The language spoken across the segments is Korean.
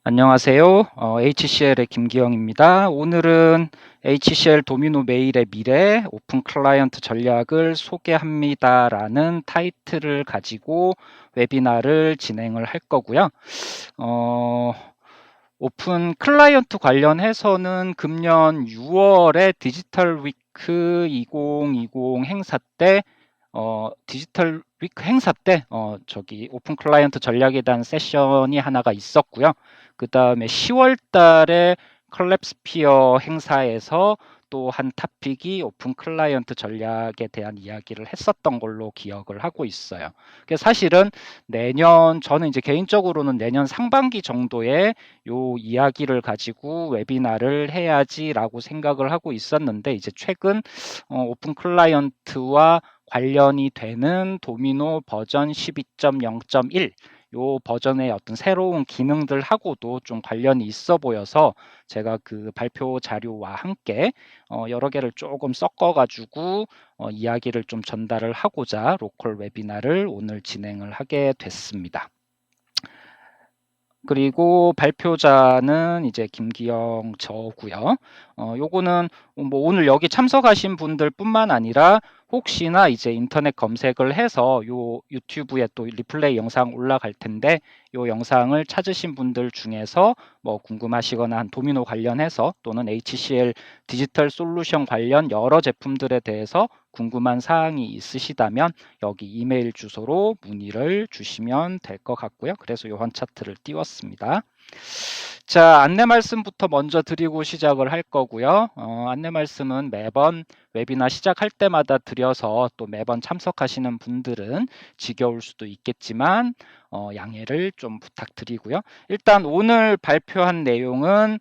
안녕하세요. HCL의 김기영입니다. 오늘은 HCL 도미노 메일의 미래 오픈 클라이언트 전략을 소개합니다라는 타이틀을 가지고 웨비나를 진행을 할 거고요. 어, 오픈 클라이언트 관련해서는 금년 6월에 디지털 위크 2020 행사 때 디지털 위크 행사 때 저기 오픈 클라이언트 전략에 대한 세션이 하나가 있었고요. 그 다음에 10월 달에 컬랩스피어 행사에서 또 한 토픽이 오픈 클라이언트 전략에 대한 이야기를 했었던 걸로 기억을 하고 있어요. 그래서 사실은 저는 이제 개인적으로는 내년 상반기 정도에 요 이야기를 가지고 웨비나를 해야지라고 생각을 하고 있었는데 이제 최근 오픈 클라이언트와 관련이 되는 도미노 버전 12.0.1 요 버전의 어떤 새로운 기능들하고도 좀 관련이 있어 보여서 제가 그 발표 자료와 함께 여러 개를 조금 섞어가지고 이야기를 좀 전달을 하고자 로컬 웨비나를 오늘 진행을 하게 됐습니다. 그리고 발표자는 이제 김기영 저고요. 요거는 뭐 오늘 여기 참석하신 분들뿐만 아니라 혹시나 이제 인터넷 검색을 해서 요 유튜브에 또 리플레이 영상 올라갈 텐데 요 영상을 찾으신 분들 중에서 뭐 궁금하시거나 한 도미노 관련해서 또는 HCL 디지털 솔루션 관련 여러 제품들에 대해서 궁금한 사항이 있으시다면 여기 이메일 주소로 문의를 주시면 될 것 같고요. 그래서 요한 차트를 띄웠습니다. 자, 안내 말씀부터 먼저 드리고 시작을 할 거고요. 안내 말씀은 매번 웨비나 시작할 때마다 드려서 또 매번 참석하시는 분들은 지겨울 수도 있겠지만 양해를 좀 부탁드리고요. 일단 오늘 발표한 내용은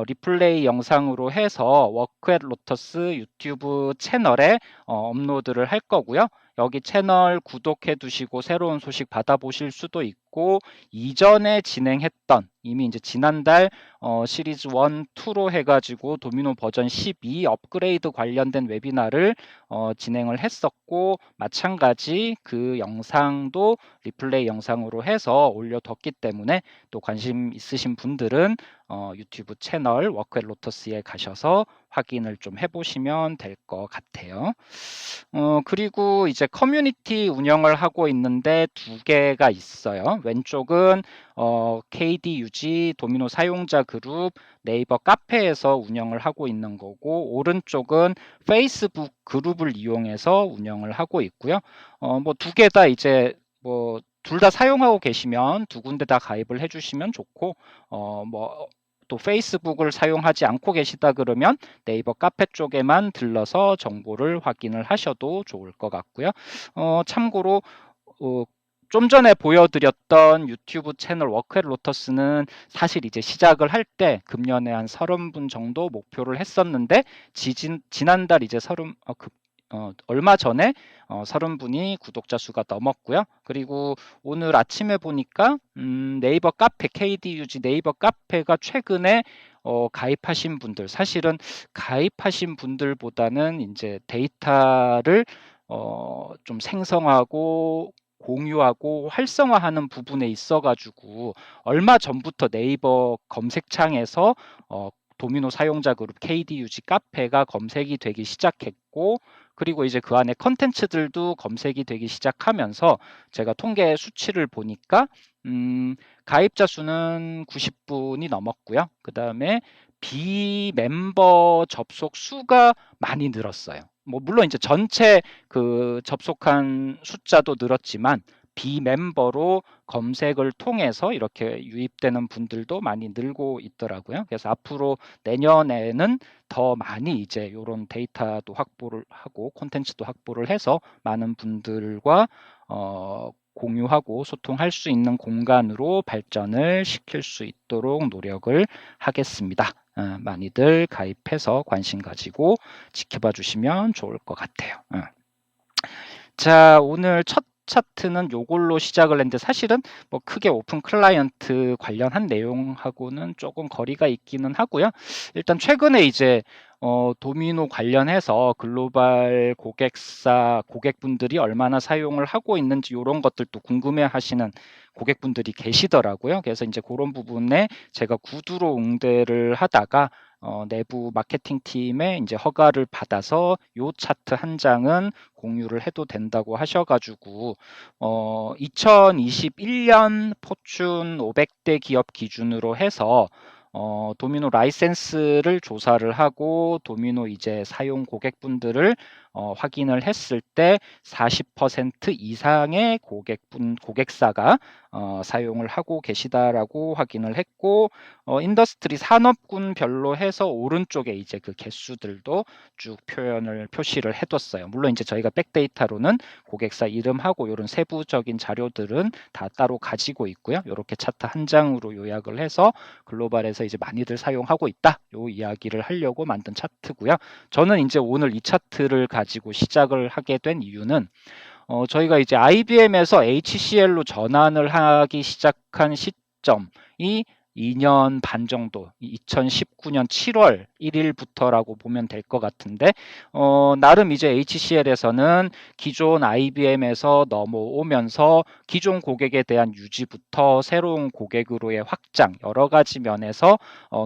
리플레이 영상으로 해서 워크 앳 로터스 유튜브 채널에 업로드를 할 거고요. 여기 채널 구독해 두시고 새로운 소식 받아보실 수도 있고 이전에 진행했던 이미 이제 지난달 시리즈 1, 2로 해가지고 도미노 버전 12 업그레이드 관련된 웨비나를 진행을 했었고 마찬가지 그 영상도 리플레이 영상으로 해서 올려뒀기 때문에 또 관심 있으신 분들은 유튜브 채널 워크 앳 로터스에 가셔서 확인을 좀 해보시면 될 것 같아요. 그리고 이제 커뮤니티 운영을 하고 있는데 두 개가 있어요. 왼쪽은 KDUG 도미노 사용자 그룹 네이버 카페에서 운영을 하고 있는 거고 오른쪽은 페이스북 그룹을 이용해서 운영을 하고 있고요. 뭐 두 개 다 이제 뭐 둘 다 사용하고 계시면 두 군데 다 가입을 해주시면 좋고 뭐 또 페이스북을 사용하지 않고 계시다 그러면 네이버 카페 쪽에만 들러서 정보를 확인을 하셔도 좋을 것 같고요. 참고로 좀 전에 보여드렸던 유튜브 채널 워크 앳 로터스는 사실 이제 시작을 할 때 금년에 한 30분 정도 목표를 했었는데 지난달 이제 얼마 전에 30분이 구독자 수가 넘었고요. 그리고 오늘 아침에 보니까 네이버 카페 KDUG 네이버 카페가 최근에 가입하신 분들 사실은 가입하신 분들보다는 이제 데이터를 좀 생성하고 공유하고 활성화하는 부분에 있어가지고 얼마 전부터 네이버 검색창에서 도미노 사용자 그룹 KDUG 카페가 검색이 되기 시작했고 그리고 이제 그 안에 컨텐츠들도 검색이 되기 시작하면서 제가 통계 수치를 보니까 가입자 수는 90분이 넘었고요. 그 다음에 비멤버 접속 수가 많이 늘었어요. 뭐 물론 이제 전체 그 접속한 숫자도 늘었지만 비멤버로 검색을 통해서 이렇게 유입되는 분들도 많이 늘고 있더라고요. 그래서 앞으로 내년에는 더 많이 이제 이런 데이터도 확보를 하고 콘텐츠도 확보를 해서 많은 분들과 공유하고 소통할 수 있는 공간으로 발전을 시킬 수 있도록 노력을 하겠습니다. 많이들 가입해서 관심 가지고 지켜봐 주시면 좋을 것 같아요. 자, 오늘 첫 차트는 요걸로 시작을 했는데 사실은 뭐 크게 오픈 클라이언트 관련한 내용하고는 조금 거리가 있기는 하고요. 일단 최근에 이제 도미노 관련해서 글로벌 고객분들이 얼마나 사용을 하고 있는지 이런 것들도 궁금해하시는 고객분들이 계시더라고요. 그래서 이제 그런 부분에 제가 구두로 응대를 하다가 내부 마케팅 팀에 이제 허가를 받아서 요 차트 한 장은 공유를 해도 된다고 하셔가지고 2021년 포춘 500대 기업 기준으로 해서 도미노 라이센스를 조사를 하고 도미노 이제 사용 고객분들을 확인을 했을 때 40% 이상의 고객사가 사용을 하고 계시다라고 확인을 했고 인더스트리 산업군별로 해서 오른쪽에 이제 그 개수들도 쭉 표시를 해뒀어요. 물론 이제 저희가 백데이터로는 고객사 이름하고 이런 세부적인 자료들은 다 따로 가지고 있고요. 이렇게 차트 한 장으로 요약을 해서 글로벌에서 이제 많이들 사용하고 있다. 요 이야기를 하려고 만든 차트고요. 저는 이제 오늘 이 차트를 가지고 시작을 하게 된 이유는 저희가 이제 IBM에서 HCL로 전환을 하기 시작한 시점이 2년 반 정도, 2019년 7월 1일부터라고 보면 될 것 같은데, 나름 이제 HCL에서는 기존 IBM에서 넘어오면서 기존 고객에 대한 유지부터 새로운 고객으로의 확장, 여러 가지 면에서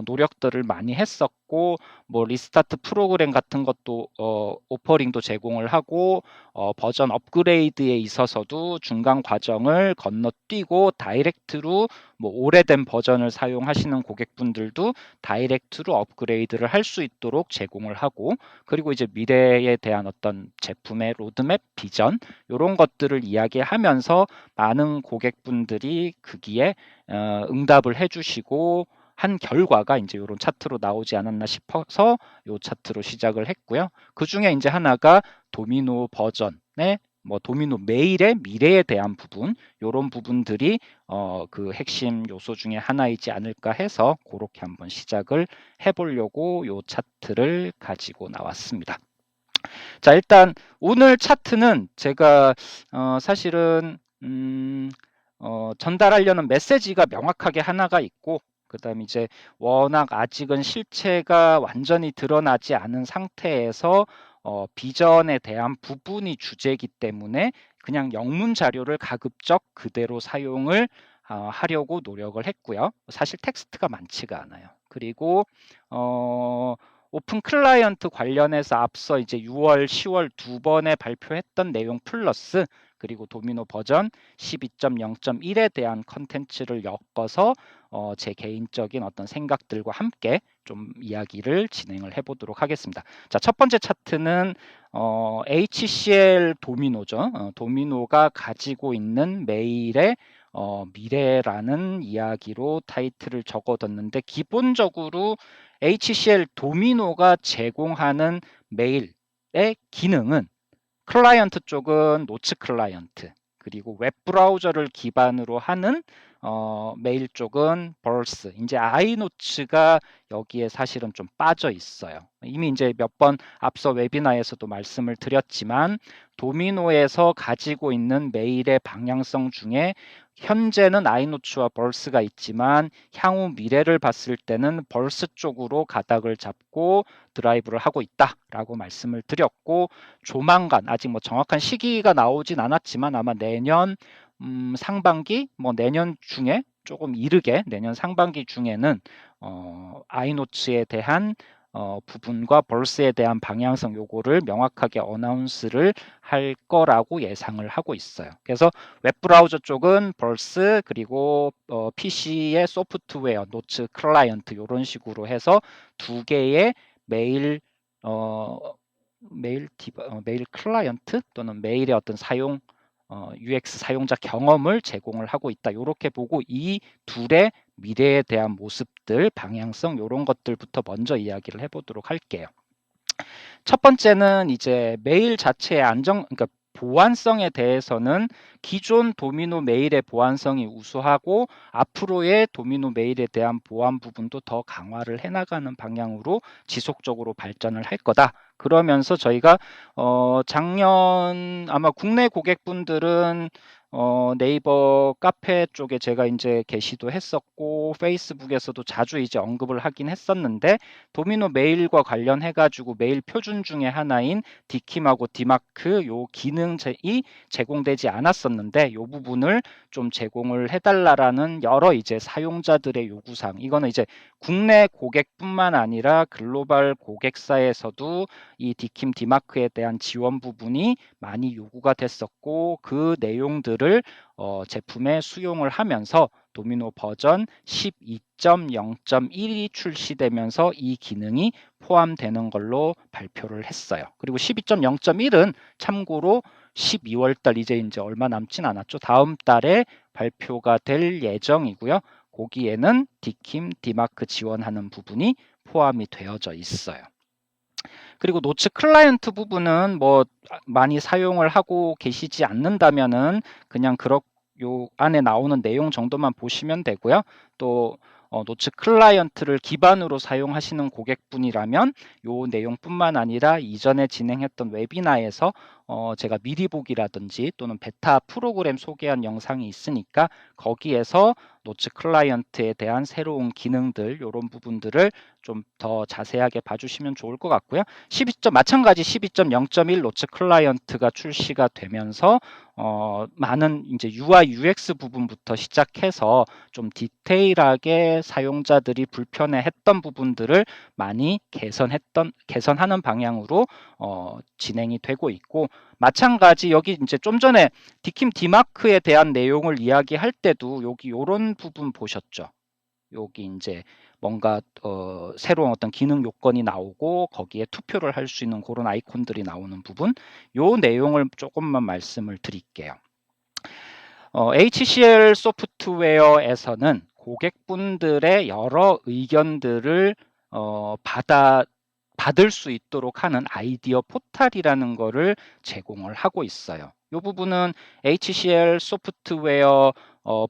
노력들을 많이 했었고, 뭐 리스타트 프로그램 같은 것도 오퍼링도 제공을 하고 버전 업그레이드에 있어서도 중간 과정을 건너뛰고 다이렉트로 뭐 오래된 버전을 사용하시는 고객분들도 다이렉트로 업그레이드를 할 수 있도록 제공을 하고 그리고 이제 미래에 대한 어떤 제품의 로드맵, 비전 이런 것들을 이야기하면서 많은 고객분들이 거기에 응답을 해주시고 한 결과가 이제 이런 차트로 나오지 않았나 싶어서 이 차트로 시작을 했고요. 그 중에 이제 하나가 도미노 버전의 뭐 도미노 메일의 미래에 대한 부분 이런 부분들이 그 핵심 요소 중에 하나이지 않을까 해서 그렇게 한번 시작을 해보려고 요 차트를 가지고 나왔습니다. 자, 일단 오늘 차트는 제가 사실은 전달하려는 메시지가 명확하게 하나가 있고 그다음 이제 워낙 아직은 실체가 완전히 드러나지 않은 상태에서 비전에 대한 부분이 주제이기 때문에 그냥 영문 자료를 가급적 그대로 사용을 하려고 노력을 했고요. 사실 텍스트가 많지가 않아요. 그리고 오픈 클라이언트 관련해서 앞서 이제 6월, 10월 두 번에 발표했던 내용 플러스 그리고 도미노 버전 12.0.1에 대한 컨텐츠를 엮어서 제 개인적인 어떤 생각들과 함께 좀 이야기를 진행을 해보도록 하겠습니다. 자, 첫 번째 차트는 HCL 도미노죠. 도미노가 가지고 있는 메일의 미래라는 이야기로 타이틀을 적어뒀는데 기본적으로 HCL 도미노가 제공하는 메일의 기능은 클라이언트 쪽은 노츠 클라이언트 그리고 웹 브라우저를 기반으로 하는 메일 쪽은 벌스 이제 아이노츠가 여기에 사실은 좀 빠져 있어요. 이미 이제 몇 번 앞서 웨비나에서도 말씀을 드렸지만 도미노에서 가지고 있는 메일의 방향성 중에 현재는 아이노츠와 벌스가 있지만 향후 미래를 봤을 때는 벌스 쪽으로 가닥을 잡고 드라이브를 하고 있다라고 말씀을 드렸고 조만간 아직 뭐 정확한 시기가 나오진 않았지만 아마 내년 상반기 뭐 내년 중에 조금 이르게 내년 상반기 중에는 아이노츠에 대한 부분과 벌스에 대한 방향성 요거를 명확하게 어나운스를 할 거라고 예상을 하고 있어요. 그래서 웹브라우저 쪽은 벌스 그리고 PC의 소프트웨어, 노츠 클라이언트 이런 식으로 해서 두 개의 메일 메일 클라이언트 또는 메일의 어떤 사용 UX 사용자 경험을 제공을 하고 있다. 이렇게 보고 이 둘의 미래에 대한 모습들, 방향성 이런 것들부터 먼저 이야기를 해보도록 할게요. 첫 번째는 이제 메일 자체의 그러니까 보안성에 대해서는 기존 도미노 메일의 보안성이 우수하고 앞으로의 도미노 메일에 대한 보안 부분도 더 강화를 해나가는 방향으로 지속적으로 발전을 할 거다. 그러면서 저희가 작년 아마 국내 고객분들은 네이버 카페 쪽에 제가 이제 게시도 했었고 페이스북에서도 자주 이제 언급을 하긴 했었는데 도미노 메일과 관련해 가지고 메일 표준 중에 하나인 디킴하고 디마크 요 기능이 제공되지 않았었는데 요 부분을 좀 제공을 해달라라는 여러 이제 사용자들의 요구사항, 이거는 이제 국내 고객뿐만 아니라 글로벌 고객사에서도 이 디킴 디마크에 대한 지원 부분이 많이 요구가 됐었고 그 내용들을 제품에 수용을 하면서 도미노 버전 12.0.1이 출시되면서 이 기능이 포함되는 걸로 발표를 했어요. 그리고 12.0.1은 참고로 12월 달 이제 얼마 남진 않았죠. 다음 달에 발표가 될 예정이고요. 거기에는 디킴 디마크 지원하는 부분이 포함이 되어져 있어요. 그리고 노츠 클라이언트 부분은 뭐 많이 사용을 하고 계시지 않는다면은 그냥 요 안에 나오는 내용 정도만 보시면 되고요. 또 노츠 클라이언트를 기반으로 사용하시는 고객분이라면 요 내용뿐만 아니라 이전에 진행했던 웨비나에서 제가 미리 보기라든지 또는 베타 프로그램 소개한 영상이 있으니까 거기에서 노츠 클라이언트에 대한 새로운 기능들 이런 부분들을 좀 더 자세하게 봐주시면 좋을 것 같고요. 마찬가지 12.0.1 노츠 클라이언트가 출시가 되면서 많은 이제 UI UX 부분부터 시작해서 좀 디테일하게 사용자들이 불편해했던 부분들을 많이 개선하는 방향으로 진행이 되고 있고, 마찬가지 여기 이제 좀 전에 디킴 디마크에 대한 내용을 이야기할 때도 여기 요런 부분 보셨죠? 여기 이제 뭔가 새로운 어떤 기능 요건이 나오고 거기에 투표를 할 수 있는 그런 아이콘들이 나오는 부분, 요 내용을 조금만 말씀을 드릴게요. HCL 소프트웨어에서는 고객분들의 여러 의견들을 받을 수 있도록 하는 아이디어 포탈이라는 거를 제공을 하고 있어요. 이 부분은 HCL 소프트웨어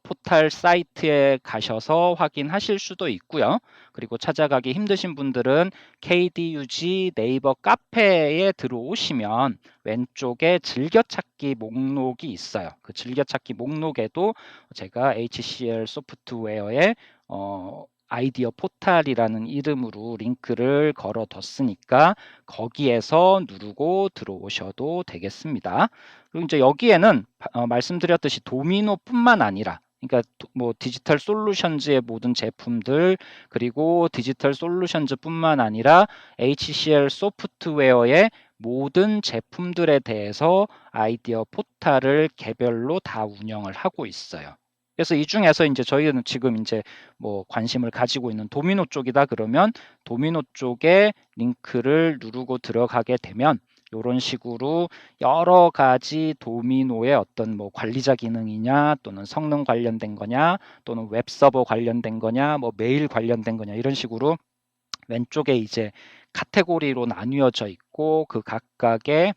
포탈 사이트에 가셔서 확인하실 수도 있고요. 그리고 찾아가기 힘드신 분들은 KDUG 네이버 카페에 들어오시면 왼쪽에 즐겨찾기 목록이 있어요. 그 즐겨찾기 목록에도 제가 HCL 소프트웨어의 아이디어 포탈이라는 이름으로 링크를 걸어 뒀으니까 거기에서 누르고 들어오셔도 되겠습니다. 그리고 이제 여기에는 말씀드렸듯이 도미노뿐만 아니라, 그러니까 뭐 디지털 솔루션즈의 모든 제품들, 그리고 디지털 솔루션즈뿐만 아니라 HCL 소프트웨어의 모든 제품들에 대해서 아이디어 포탈을 개별로 다 운영을 하고 있어요. 그래서 이 중에서 이제 저희는 지금 이제 뭐 관심을 가지고 있는 도미노 쪽이다 그러면 도미노 쪽에 링크를 누르고 들어가게 되면 이런 식으로 여러 가지 도미노의 어떤 뭐 관리자 기능이냐 또는 성능 관련된 거냐 또는 웹서버 관련된 거냐 뭐 메일 관련된 거냐 이런 식으로 왼쪽에 이제 카테고리로 나뉘어져 있고 그 각각의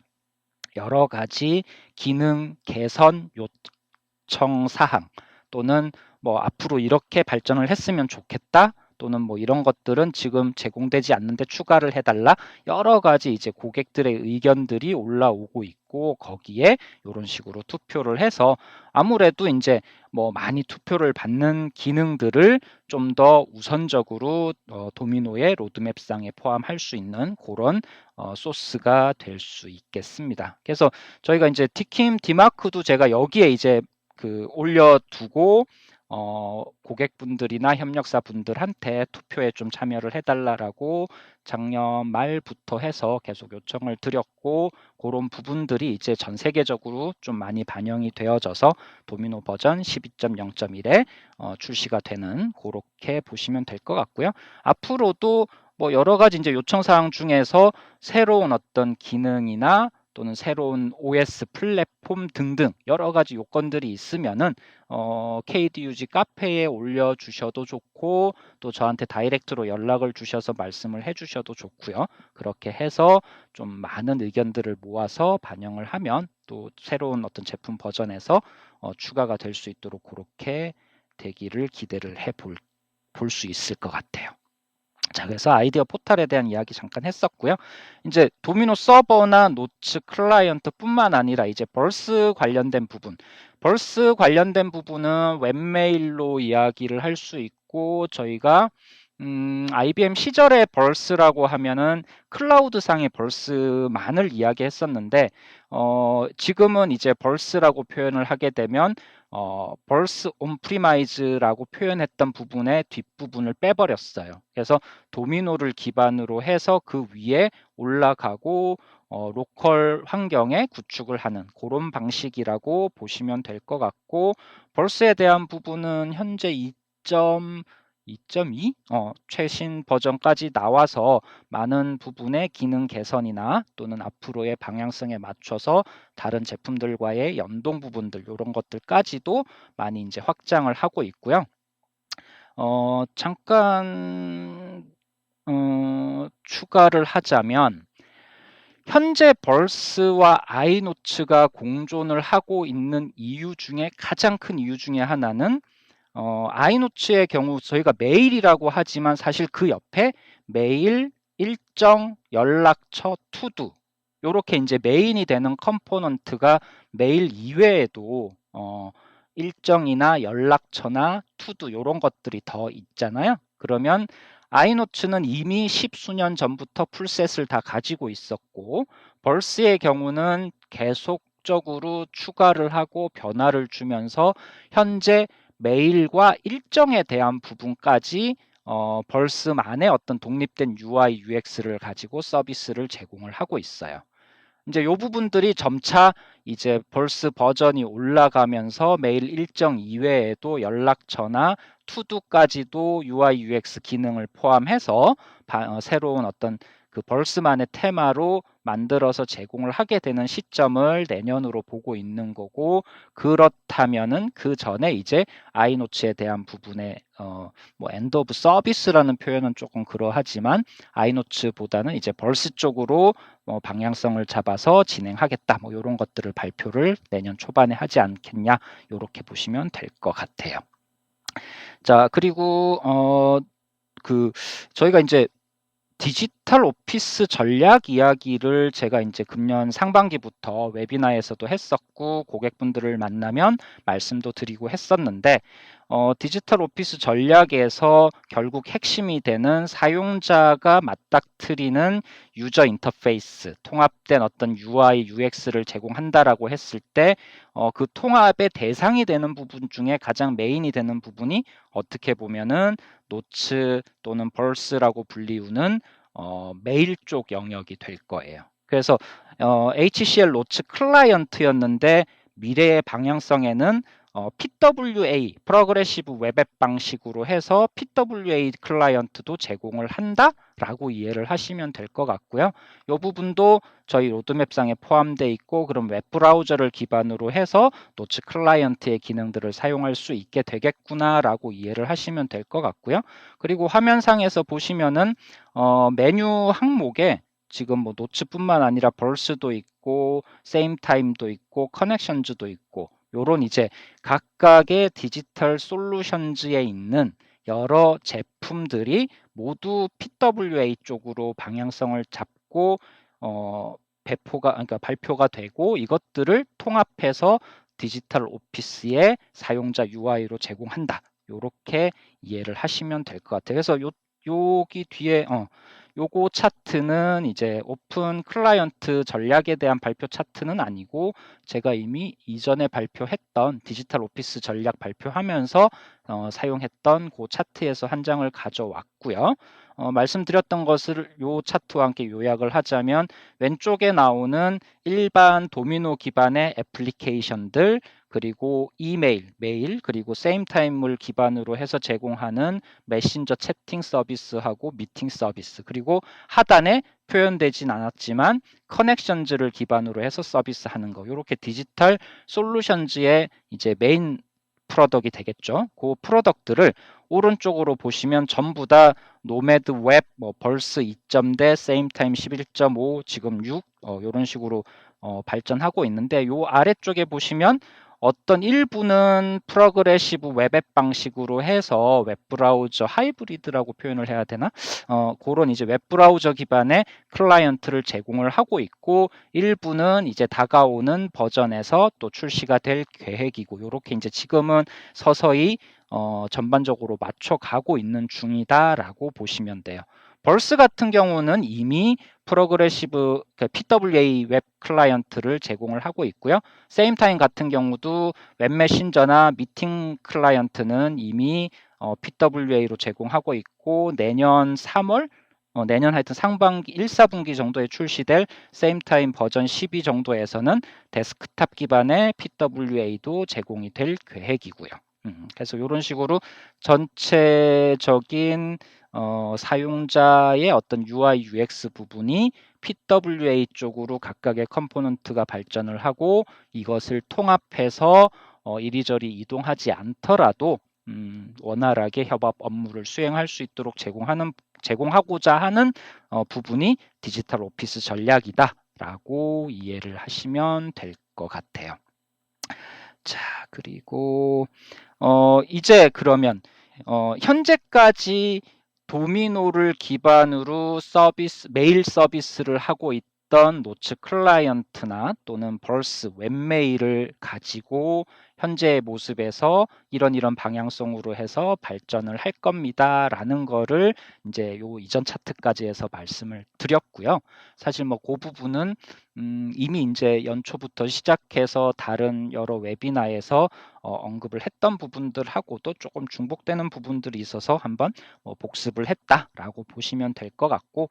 여러 가지 기능 개선 요청 사항 또는 뭐 앞으로 이렇게 발전을 했으면 좋겠다 또는 뭐 이런 것들은 지금 제공되지 않는데 추가를 해달라, 여러 가지 이제 고객들의 의견들이 올라오고 있고 거기에 이런 식으로 투표를 해서 아무래도 이제 뭐 많이 투표를 받는 기능들을 좀 더 우선적으로 도미노의 로드맵상에 포함할 수 있는 그런 소스가 될 수 있겠습니다. 그래서 저희가 이제 디킴 디마크도 제가 여기에 이제 올려두고 고객분들이나 협력사 분들한테 투표에 좀 참여를 해달라라고 작년 말부터 해서 계속 요청을 드렸고 그런 부분들이 이제 전 세계적으로 좀 많이 반영이 되어져서 도미노 버전 12.0.1에 출시가 되는, 그렇게 보시면 될 것 같고요. 앞으로도 뭐 여러 가지 이제 요청 사항 중에서 새로운 어떤 기능이나 또는 새로운 OS 플랫폼 등등 여러 가지 요건들이 있으면은 KDUG 카페에 올려주셔도 좋고 또 저한테 다이렉트로 연락을 주셔서 말씀을 해주셔도 좋고요. 그렇게 해서 좀 많은 의견들을 모아서 반영을 하면 또 새로운 어떤 제품 버전에서 추가가 될 수 있도록 그렇게 되기를 기대를 볼 수 있을 것 같아요. 자, 그래서 아이디어 포탈에 대한 이야기 잠깐 했었고요. 이제 도미노 서버나 노츠 클라이언트뿐만 아니라 이제 벌스 관련된 부분, 벌스 관련된 부분은 웹메일로 이야기를 할 수 있고 저희가 IBM 시절의 벌스라고 하면은 클라우드상의 벌스만을 이야기했었는데 지금은 이제 벌스라고 표현을 하게 되면 벌스 온프리마이즈라고 표현했던 부분의 뒷부분을 빼버렸어요. 그래서 도미노를 기반으로 해서 그 위에 올라가고 로컬 환경에 구축을 하는 그런 방식이라고 보시면 될 것 같고 벌스에 대한 부분은 현재 2.2 최신 버전까지 나와서 많은 부분의 기능 개선이나 또는 앞으로의 방향성에 맞춰서 다른 제품들과의 연동 부분들 이런 것들까지도 많이 이제 확장을 하고 있고요. 잠깐 추가를 하자면 현재 벌스와 아이노츠가 공존을 하고 있는 이유 중에 가장 큰 이유 중에 하나는 아이노츠의 경우 저희가 메일이라고 하지만 사실 그 옆에 메일, 일정, 연락처, 투두 요렇게 이제 메인이 되는 컴포넌트가 메일 이외에도 일정이나 연락처나 투두 요런 것들이 더 있잖아요. 그러면 아이노츠는 이미 10수년 전부터 풀셋을 다 가지고 있었고 벌스의 경우는 계속적으로 추가를 하고 변화를 주면서 현재 메일과 일정에 대한 부분까지 벌스만의 어떤 독립된 UI, UX를 가지고 서비스를 제공을 하고 있어요. 이제 요 부분들이 점차 이제 벌스 버전이 올라가면서 메일 일정 이외에도 연락처나 투두까지도 UI, UX 기능을 포함해서 새로운 어떤 그 벌스만의 테마로 만들어서 제공을 하게 되는 시점을 내년으로 보고 있는 거고 그렇다면은 그 전에 이제 아이노츠에 대한 부분에 뭐 엔드 오브 서비스라는 표현은 조금 그러하지만 아이노츠보다는 이제 벌스 쪽으로 방향성을 잡아서 진행하겠다. 뭐 이런 것들을 발표를 내년 초반에 하지 않겠냐. 이렇게 보시면 될 것 같아요. 자, 그리고 저희가 이제 디지털 오피스 전략 이야기를 제가 이제 금년 상반기부터 웨비나에서도 했었고 고객분들을 만나면 말씀도 드리고 했었는데 디지털 오피스 전략에서 결국 핵심이 되는 사용자가 맞닥뜨리는 유저 인터페이스, 통합된 어떤 UI, UX를 제공한다라고 했을 때 그 통합의 대상이 되는 부분 중에 가장 메인이 되는 부분이 어떻게 보면은 노츠 또는 벌스라고 불리우는 메일 쪽 영역이 될 거예요. 그래서 HCL 노츠 클라이언트였는데 미래의 방향성에는 PWA, 프로그레시브 웹앱 방식으로 해서 PWA 클라이언트도 제공을 한다라고 이해를 하시면 될 것 같고요. 이 부분도 저희 로드맵상에 포함되어 있고 그럼 웹 브라우저를 기반으로 해서 노츠 클라이언트의 기능들을 사용할 수 있게 되겠구나라고 이해를 하시면 될 것 같고요. 그리고 화면상에서 보시면은 메뉴 항목에 지금 뭐 노츠뿐만 아니라 벌스도 있고 세임타임도 있고 커넥션즈도 있고 요런 이제 각각의 디지털 솔루션즈에 있는 여러 제품들이 모두 PWA 쪽으로 방향성을 잡고 그러니까 발표가 되고 이것들을 통합해서 디지털 오피스의 사용자 UI로 제공한다. 요렇게 이해를 하시면 될 것 같아요. 그래서 여기 뒤에 요거 차트는 이제 오픈 클라이언트 전략에 대한 발표 차트는 아니고 제가 이미 이전에 발표했던 디지털 오피스 전략 발표하면서 사용했던 그 차트에서 한 장을 가져왔고요. 말씀드렸던 것을 요 차트와 함께 요약을 하자면 왼쪽에 나오는 일반 도미노 기반의 애플리케이션들 그리고 이메일, 메일, 그리고 세임타임을 기반으로 해서 제공하는 메신저 채팅 서비스하고 미팅 서비스 그리고 하단에 표현되진 않았지만 커넥션즈를 기반으로 해서 서비스하는 거 이렇게 디지털 솔루션즈의 이제 메인 프로덕이 되겠죠. 그 프로덕트를 오른쪽으로 보시면 전부 다 노매드 웹, 뭐 벌스 2.0, 세임타임 11.5, 지금 6 이런 식으로 발전하고 있는데 요 아래쪽에 보시면 어떤 일부는 프로그레시브 웹앱 방식으로 해서 웹브라우저 하이브리드라고 표현을 해야 되나? 그런 이제 웹브라우저 기반의 클라이언트를 제공을 하고 있고, 일부는 이제 다가오는 버전에서 또 출시가 될 계획이고, 이렇게 이제 지금은 서서히 전반적으로 맞춰가고 있는 중이다라고 보시면 돼요. 벌스 같은 경우는 이미 프로그레시브 PWA 웹 클라이언트를 제공을 하고 있고요. 세임타임 같은 경우도 웹 메신저나 미팅 클라이언트는 이미 PWA로 제공하고 있고, 내년 3월 내년 하여튼 상반기 1, 4분기 정도에 출시될 세임타임 버전 12 정도에서는 데스크탑 기반의 PWA도 제공이 될 계획이고요. 그래서 이런 식으로 전체적인 사용자의 어떤 UI, UX 부분이 PWA 쪽으로 각각의 컴포넌트가 발전을 하고, 이것을 통합해서 이리저리 이동하지 않더라도 원활하게 협업 업무를 수행할 수 있도록 제공하고자 하는 부분이 디지털 오피스 전략이다라고 이해를 하시면 될 것 같아요. 자, 그리고 이제 그러면 현재까지 도미노를 기반으로 메일 서비스를 하고 있던 노츠 클라이언트나 또는 벌스 웹메일을 가지고 현재의 모습에서 이런 방향성으로 해서 발전을 할 겁니다라는 거를 이제 요 이전 차트까지 해서 말씀을 드렸고요. 사실 뭐 그 부분은 이미 이제 연초부터 시작해서 다른 여러 웨비나에서 언급을 했던 부분들하고도 조금 중복되는 부분들이 있어서 한번 복습을 했다라고 보시면 될 것 같고,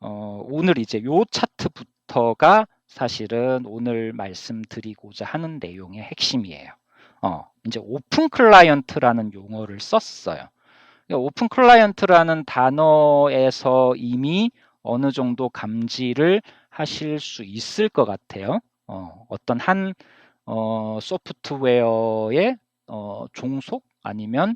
오늘 이제 요 차트부터가 사실은 오늘 말씀드리고자 하는 내용의 핵심이에요. 이제 오픈 클라이언트라는 용어를 썼어요. 오픈 클라이언트라는 단어에서 이미 어느 정도 감지를 하실 수 있을 것 같아요. 어떤 한 소프트웨어의 종속 아니면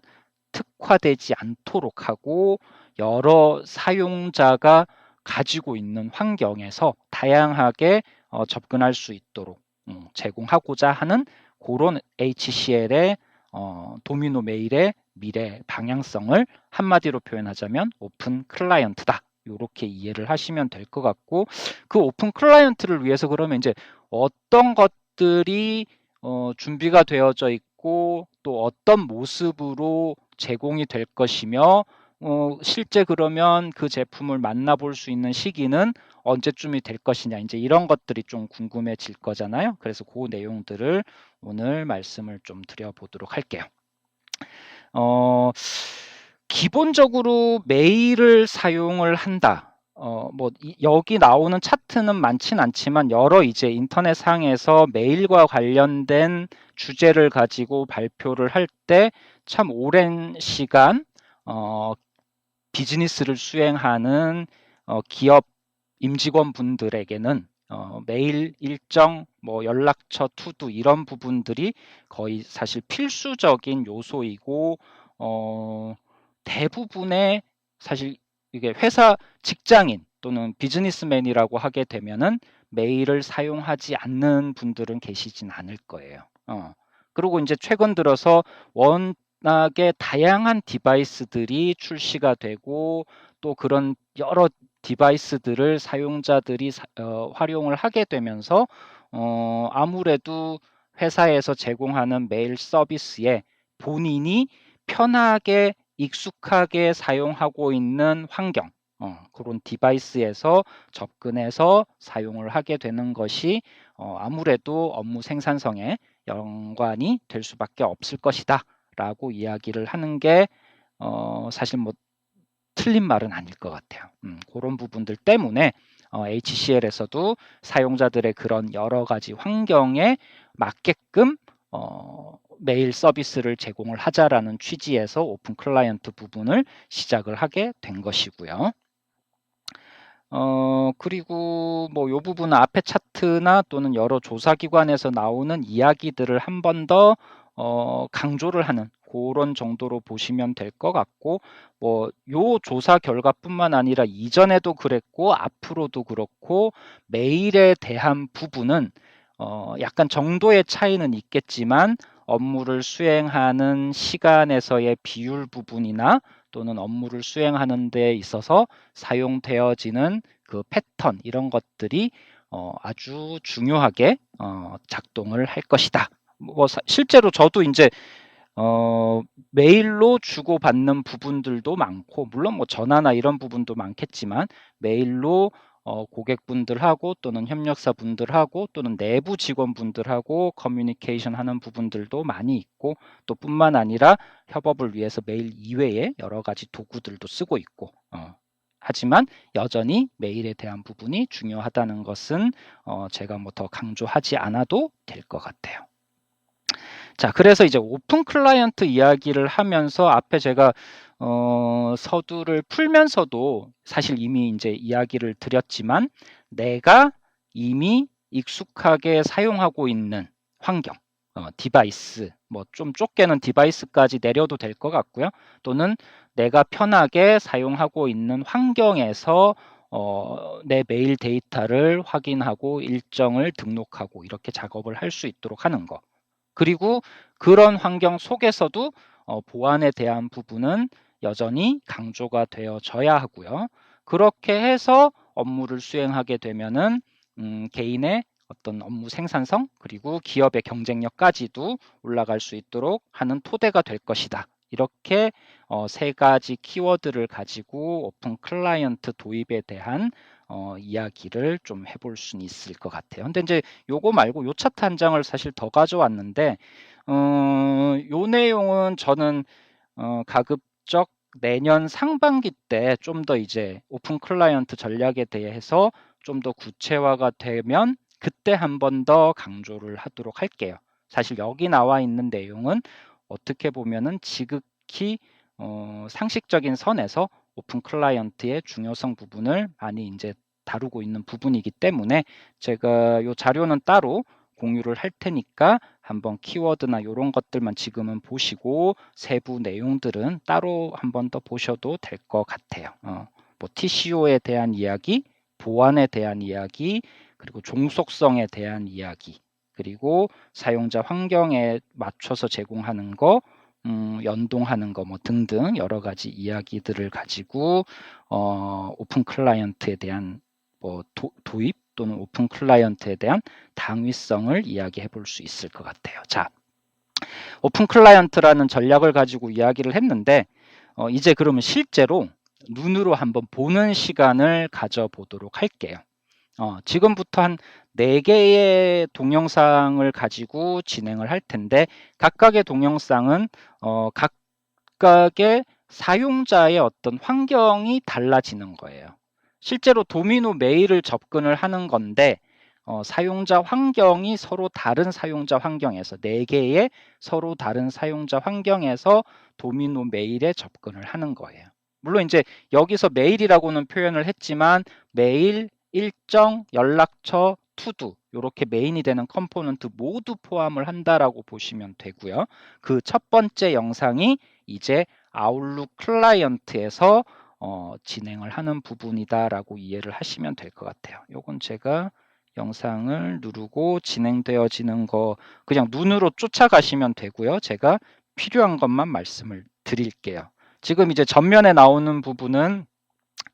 특화되지 않도록 하고, 여러 사용자가 가지고 있는 환경에서 다양하게 접근할 수 있도록 제공하고자 하는 그런 HCL의 도미노 메일의 미래 방향성을 한마디로 표현하자면 오픈 클라이언트다. 이렇게 이해를 하시면 될 것 같고, 그 오픈 클라이언트를 위해서 그러면 이제 어떤 것들이 준비가 되어져 있고, 또 어떤 모습으로 제공이 될 것이며, 실제 그러면 그 제품을 만나볼 수 있는 시기는 언제쯤이 될 것이냐, 이제 이런 것들이 좀 궁금해질 거잖아요. 그래서 그 내용들을 오늘 말씀을 좀 드려보도록 할게요. 기본적으로 메일을 사용을 한다. 여기 나오는 차트는 많진 않지만 여러 이제 인터넷 상에서 메일과 관련된 주제를 가지고 발표를 할 때 참 오랜 시간 비즈니스를 수행하는 기업 임직원 분들에게는 메일 일정, 연락처 투두 이런 부분들이 거의 사실 필수적인 요소이고, 대부분의 사실 이게 회사 직장인 또는 비즈니스맨이라고 하게 되면은 메일을 사용하지 않는 분들은 계시진 않을 거예요. 그리고 이제 최근 들어서 워낙에 다양한 디바이스들이 출시가 되고, 또 그런 여러 디바이스들을 사용자들이 활용을 하게 되면서 아무래도 회사에서 제공하는 메일 서비스에 본인이 편하게 익숙하게 사용하고 있는 환경, 그런 디바이스에서 접근해서 사용을 하게 되는 것이 아무래도 업무 생산성에 연관이 될 수밖에 없을 것이다 라고 이야기를 하는 게 사실 뭐 틀린 말은 아닐 것 같아요. 그런 부분들 때문에 HCL에서도 사용자들의 그런 여러 가지 환경에 맞게끔 메일 서비스를 제공을 하자라는 취지에서 오픈 클라이언트 부분을 시작을 하게 된 것이고요. 그리고 뭐 요 부분은 앞에 차트나 또는 여러 조사기관에서 나오는 이야기들을 한 번 더 강조를 하는 그런 정도로 보시면 될 것 같고, 요 조사 결과뿐만 아니라 이전에도 그랬고 앞으로도 그렇고 메일에 대한 부분은 약간 정도의 차이는 있겠지만 업무를 수행하는 시간에서의 비율 부분이나 또는 업무를 수행하는 데 있어서 사용되어지는 그 패턴 이런 것들이 아주 중요하게 작동을 할 것이다. 뭐 실제로 저도 이제 어, 메일로 주고받는 부분들도 많고, 물론 뭐 전화나 이런 부분도 많겠지만, 메일로 고객분들하고 또는 협력사분들하고 또는 내부 직원분들하고 커뮤니케이션 하는 부분들도 많이 있고, 또 뿐만 아니라 협업을 위해서 메일 이외에 여러 가지 도구들도 쓰고 있고, 하지만 여전히 메일에 대한 부분이 중요하다는 것은 제가 뭐 더 강조하지 않아도 될 것 같아요. 자, 그래서 이제 오픈 클라이언트 이야기를 하면서 앞에 제가 서두를 풀면서도 사실 이미 이제 이야기를 드렸지만 내가 이미 익숙하게 사용하고 있는 환경, 디바이스, 뭐 좀 좁게는 디바이스까지 내려도 될 것 같고요. 또는 내가 편하게 사용하고 있는 환경에서 내 메일 데이터를 확인하고 일정을 등록하고 이렇게 작업을 할 수 있도록 하는 거. 그리고 그런 환경 속에서도 보안에 대한 부분은 여전히 강조가 되어져야 하고요. 그렇게 해서 업무를 수행하게 되면은 개인의 어떤 업무 생산성 그리고 기업의 경쟁력까지도 올라갈 수 있도록 하는 토대가 될 것이다. 이렇게 세 가지 키워드를 가지고 오픈 클라이언트 도입에 대한 이야기를 좀 해볼 수는 있을 것 같아요. 근데 이제 요거 말고 요 차트 한 장을 사실 더 가져왔는데 요 내용은 저는 가급적 내년 상반기 때 좀 더 이제 오픈 클라이언트 전략에 대해서 좀 더 구체화가 되면 그때 한 번 더 강조를 하도록 할게요. 사실 여기 나와 있는 내용은 어떻게 보면은 지극히 상식적인 선에서 오픈 클라이언트의 중요성 부분을 많이 이제 다루고 있는 부분이기 때문에 제가 이 자료는 따로 공유를 할 테니까 한번 키워드나 이런 것들만 지금은 보시고 세부 내용들은 따로 한번 더 보셔도 될 것 같아요. 뭐 TCO에 대한 이야기, 보안에 대한 이야기, 그리고 종속성에 대한 이야기, 그리고 사용자 환경에 맞춰서 제공하는 거, 연동하는 거 뭐 등등 여러 가지 이야기들을 가지고 오픈 클라이언트에 대한 뭐 도입 또는 오픈 클라이언트에 대한 당위성을 이야기해 볼 수 있을 것 같아요. 자, 오픈 클라이언트라는 전략을 가지고 이야기를 했는데 이제 그러면 실제로 눈으로 한번 보는 시간을 가져보도록 할게요. 지금부터 한 4개의 동영상을 가지고 진행을 할 텐데 각각의 동영상은 각각의 사용자의 어떤 환경이 달라지는 거예요. 실제로 도미노 메일을 접근을 하는 건데 사용자 환경이 서로 다른 사용자 환경에서 4개의 서로 다른 사용자 환경에서 도미노 메일에 접근을 하는 거예요. 물론 이제 여기서 메일이라고는 표현을 했지만 메일, 일정, 연락처, 투두 이렇게 메인이 되는 컴포넌트 모두 포함을 한다라고 보시면 되고요. 그 첫 번째 영상이 이제 아웃룩 클라이언트에서 진행을 하는 부분이다라고 이해를 하시면 될 것 같아요. 요건 제가 영상을 누르고 진행되어지는 거 그냥 눈으로 쫓아가시면 되고요. 제가 필요한 것만 말씀을 드릴게요. 지금 이제 전면에 나오는 부분은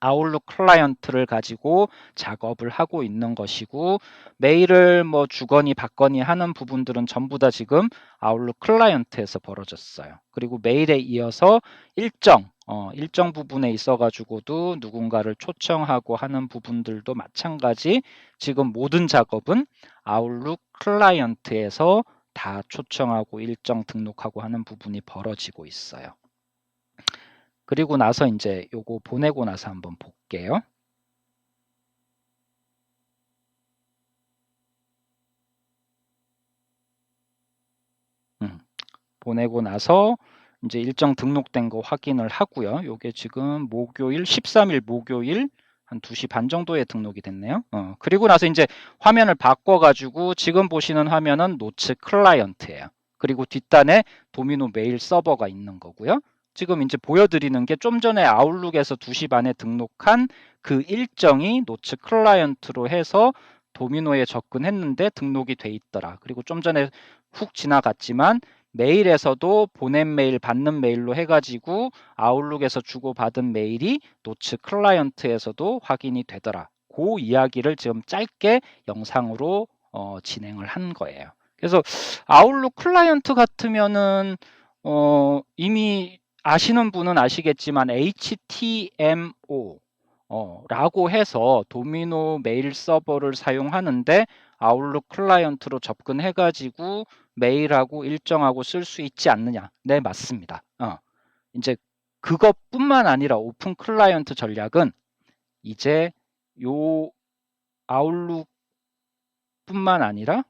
아웃룩 클라이언트를 가지고 작업을 하고 있는 것이고 메일을 뭐 주거니 받거니 하는 부분들은 전부 다 지금 아웃룩 클라이언트에서 벌어졌어요. 그리고 메일에 이어서 일정 부분에 있어 가지고도 누군가를 초청하고 하는 부분들도 마찬가지 지금 모든 작업은 아웃룩 클라이언트에서 다 초청하고 일정 등록하고 하는 부분이 벌어지고 있어요. 그리고 나서 이제 요거 보내고 나서 한번 볼게요. 보내고 나서 이제 일정 등록된 거 확인을 하고요. 요게 지금 목요일 13일 목요일 한 2시 반 정도에 등록이 됐네요. 그리고 나서 이제 화면을 바꿔 가지고 지금 보시는 화면은 노츠 클라이언트예요. 그리고 뒷단에 도미노 메일 서버가 있는 거고요. 지금 이제 보여드리는 게 좀 전에 아웃룩에서 2시 반에 등록한 그 일정이 노츠 클라이언트로 해서 도미노에 접근했는데 등록이 돼 있더라. 그리고 좀 전에 훅 지나갔지만 메일에서도 보낸 메일, 받는 메일로 해가지고 아웃룩에서 주고받은 메일이 노츠 클라이언트에서도 확인이 되더라. 그 이야기를 지금 짧게 영상으로 진행을 한 거예요. 그래서 아웃룩 클라이언트 같으면은 이미 아시는 분은 아시겠지만 HTMO 라고 해서 도미노 메일 서버를 사용하는데 아웃룩 클라이언트로 접근해가지고 메일하고 일정하고 쓸 수 있지 않느냐? 네, 맞습니다. 이제 그것뿐만 아니라 오픈 클라이언트 전략은 이제 요 아웃룩뿐만 아니라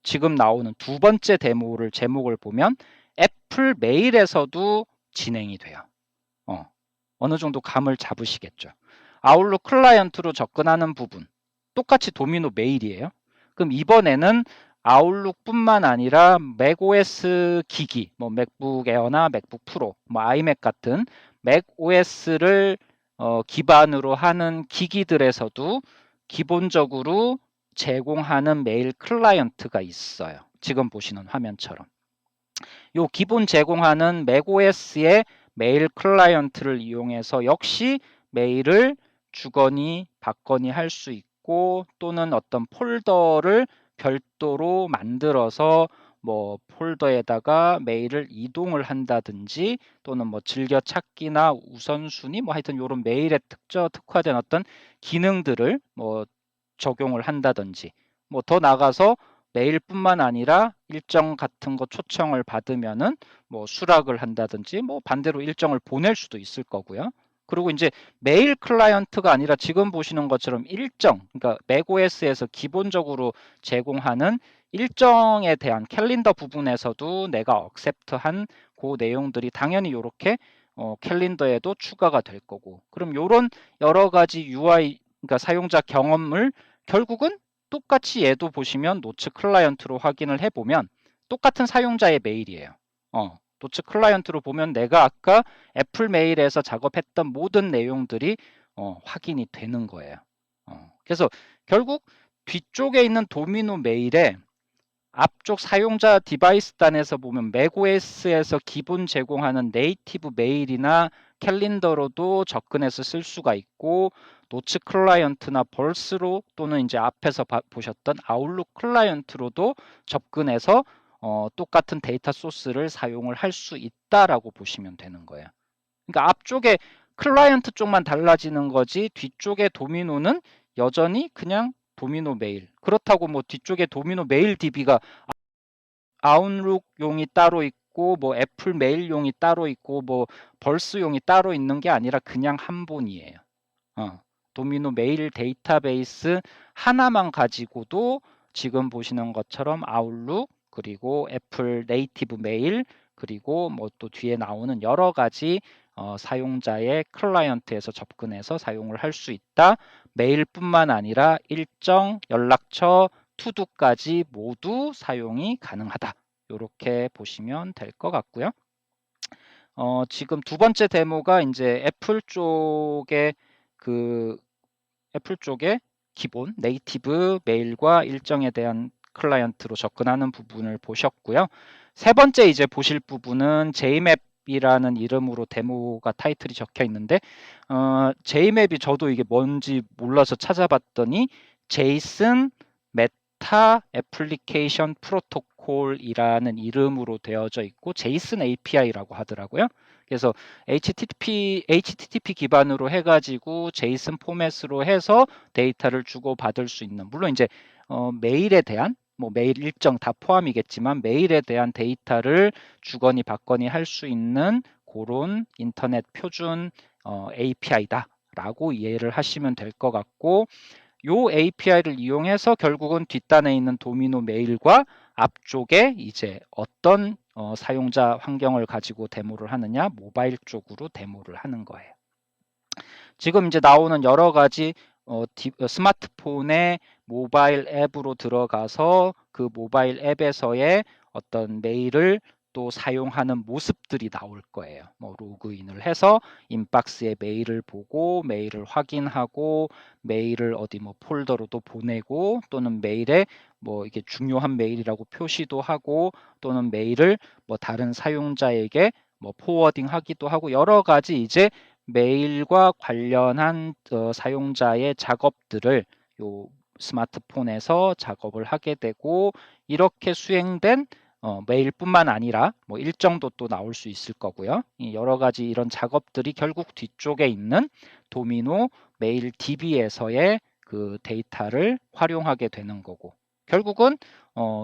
지금 나오는 두 번째 데모를 제목을 보면 애플 메일에서도 진행이 돼요. 어느 정도 감을 잡으시겠죠. 아웃룩 클라이언트로 접근하는 부분 똑같이 도미노 메일이에요. 그럼 이번에는 아웃룩뿐만 아니라 맥OS 기기, 뭐 맥북 에어나 맥북 프로, 뭐 아이맥 같은 맥OS를 기반으로 하는 기기들에서도 기본적으로 제공하는 메일 클라이언트가 있어요. 지금 보시는 화면처럼. 요 기본 제공하는 맥OS의 메일 클라이언트를 이용해서 역시 메일을 주거니 받거니 할 수 있고 또는 어떤 폴더를 별도로 만들어서 뭐 폴더에다가 메일을 이동을 한다든지 또는 뭐 즐겨찾기나 우선순위 뭐 하여튼 이런 메일에 특화된 어떤 기능들을 뭐 적용을 한다든지 뭐 더 나가서 메일뿐만 아니라 일정 같은 거 초청을 받으면은 뭐 수락을 한다든지 뭐 반대로 일정을 보낼 수도 있을 거고요. 그리고 이제 메일 클라이언트가 아니라 지금 보시는 것처럼 일정, 그러니까 맥OS에서 기본적으로 제공하는 일정에 대한 캘린더 부분에서도 내가 억셉트한 그 내용들이 당연히 이렇게 캘린더에도 추가가 될 거고. 그럼 이런 여러 가지 UI, 그러니까 사용자 경험을 결국은 똑같이 얘도 보시면 노츠 클라이언트로 확인을 해보면 똑같은 사용자의 메일이에요. 노츠 클라이언트로 보면 내가 아까 애플 메일에서 작업했던 모든 내용들이 확인이 되는 거예요. 그래서 결국 뒤쪽에 있는 도미노 메일에 앞쪽 사용자 디바이스 단에서 보면 맥OS에서 기본 제공하는 네이티브 메일이나 캘린더로도 접근해서 쓸 수가 있고 노츠 클라이언트나 벌스로 또는 이제 앞에서 보셨던 아웃룩 클라이언트로도 접근해서 똑같은 데이터 소스를 사용을 할 수 있다라고 보시면 되는 거예요. 그러니까 앞쪽에 클라이언트 쪽만 달라지는 거지 뒤쪽에 도미노는 여전히 그냥 도미노 메일. 그렇다고 뭐 뒤쪽에 도미노 메일 DB가 아웃룩용이 따로 있고 뭐 애플 메일용이 따로 있고 뭐 벌스용이 따로 있는 게 아니라 그냥 한 본이에요. 도미노 메일 데이터베이스 하나만 가지고도 지금 보시는 것처럼 아웃룩 그리고 애플 네이티브 메일 그리고 뭐 또 뒤에 나오는 여러 가지 사용자의 클라이언트에서 접근해서 사용을 할 수 있다. 메일뿐만 아니라 일정, 연락처, 투두까지 모두 사용이 가능하다. 이렇게 보시면 될 것 같고요. 지금 두 번째 데모가 이제 애플 쪽에 애플 쪽에 기본 네이티브 메일과 일정에 대한 클라이언트로 접근하는 부분을 보셨고요. 세 번째 이제 보실 부분은 JMap이라는 이름으로 데모가 타이틀이 적혀 있는데 JMap이 저도 이게 뭔지 몰라서 찾아봤더니 JSON 메타 애플리케이션 프로토콜이라는 이름으로 되어져 있고 JSON API라고 하더라고요. 그래서 HTTP 기반으로 해가지고 JSON 포맷으로 해서 데이터를 주고 받을 수 있는 물론 이제 메일에 대한 뭐 메일 일정 다 포함이겠지만 메일에 대한 데이터를 주거니 받거니 할 수 있는 그런 인터넷 표준 API다라고 이해를 하시면 될 것 같고 요 API를 이용해서 결국은 뒷단에 있는 도미노 메일과 앞쪽에 이제 어떤 사용자 환경을 가지고 데모를 하느냐 모바일 쪽으로 데모를 하는 거예요. 지금 이제 나오는 여러 가지 스마트폰의 모바일 앱으로 들어가서 그 모바일 앱에서의 어떤 메일을 또 사용하는 모습들이 나올 거예요. 뭐 로그인을 해서 인박스에 메일을 보고 메일을 확인하고 메일을 어디 뭐 폴더로도 보내고 또는 메일에 뭐 이게 중요한 메일이라고 표시도 하고 또는 메일을 뭐 다른 사용자에게 뭐 포워딩 하기도 하고 여러 가지 이제 메일과 관련한 사용자의 작업들을 요 스마트폰에서 작업을 하게 되고 이렇게 수행된 메일뿐만 아니라 뭐 일정도 또 나올 수 있을 거고요. 이 여러 가지 이런 작업들이 결국 뒤쪽에 있는 도미노 메일 DB에서의 그 데이터를 활용하게 되는 거고 결국은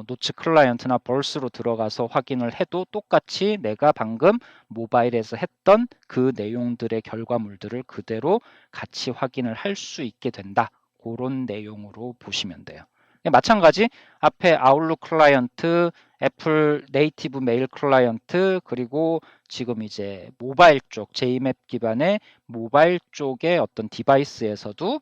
노츠 클라이언트나 벌스로 들어가서 확인을 해도 똑같이 내가 방금 모바일에서 했던 그 내용들의 결과물들을 그대로 같이 확인을 할 수 있게 된다. 그런 내용으로 보시면 돼요. 마찬가지 앞에 아웃룩 클라이언트, 애플 네이티브 메일 클라이언트 그리고 지금 이제 모바일 쪽 JMap 기반의 모바일 쪽의 어떤 디바이스에서도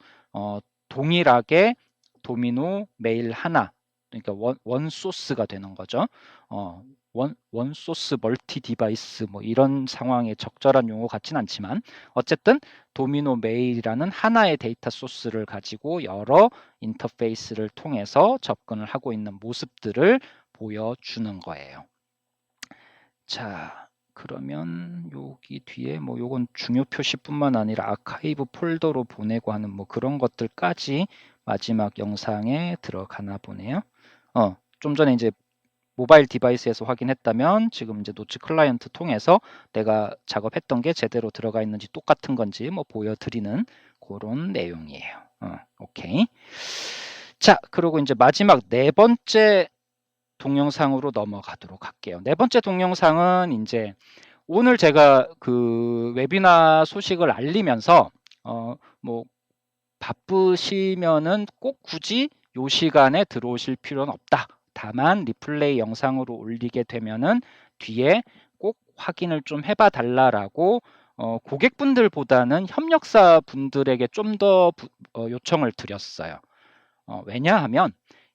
동일하게 도미노 메일 하나 그러니까 원 소스가 되는 거죠. 원 소스 멀티 디바이스 뭐 이런 상황에 적절한 용어 같진 않지만 어쨌든 도미노 메일이라는 하나의 데이터 소스를 가지고 여러 인터페이스를 통해서 접근을 하고 있는 모습들을 보여주는 거예요. 자, 그러면 여기 뒤에 뭐 요건 중요 표시뿐만 아니라 아카이브 폴더로 보내고 하는 뭐 그런 것들까지 마지막 영상에 들어가나 보네요. 좀 전에 이제 모바일 디바이스에서 확인했다면 지금 이제 노츠 클라이언트 통해서 내가 작업했던 게 제대로 들어가 있는지 똑같은 건지 뭐 보여드리는 그런 내용이에요. 오케이. 자, 그리고 이제 마지막 네 번째 동영상으로 넘어가도록 할게요. 네 번째 동영상은 이제 오늘 제가 그 웨비나 소식을 알리면서 뭐 바쁘시면은 꼭 굳이 요 시간에 들어오실 필요는 없다. 다만 리플레이 영상으로 올리게 되면은 뒤에 꼭 확인을 좀 해봐 달라라고 고객분들보다는 협력사 분들에게 좀 더 요청을 드렸어요. 왜냐하면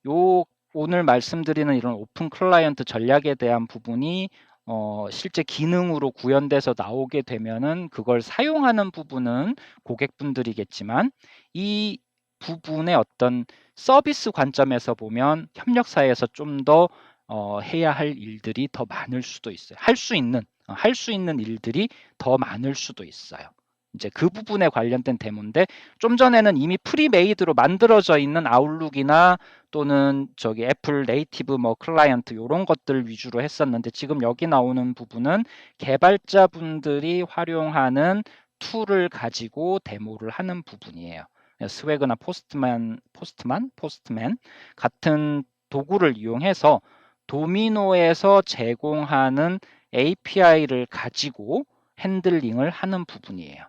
요 오늘 말씀드리는 이런 오픈 클라이언트 전략에 대한 부분이 실제 기능으로 구현돼서 나오게 되면은 그걸 사용하는 부분은 고객분들이겠지만 이 부분의 어떤 서비스 관점에서 보면 협력사에서 좀 더 해야 할 일들이 더 많을 수도 있어요. 할 수 있는 일들이 더 많을 수도 있어요. 이제 그 부분에 관련된 데모인데 좀 전에는 이미 프리메이드로 만들어져 있는 아웃룩이나 또는 저기 애플 네이티브 뭐 클라이언트 이런 것들 위주로 했었는데 지금 여기 나오는 부분은 개발자분들이 활용하는 툴을 가지고 데모를 하는 부분이에요. 스웨그나 포스트맨 같은 도구를 이용해서 도미노에서 제공하는 API를 가지고 핸들링을 하는 부분이에요.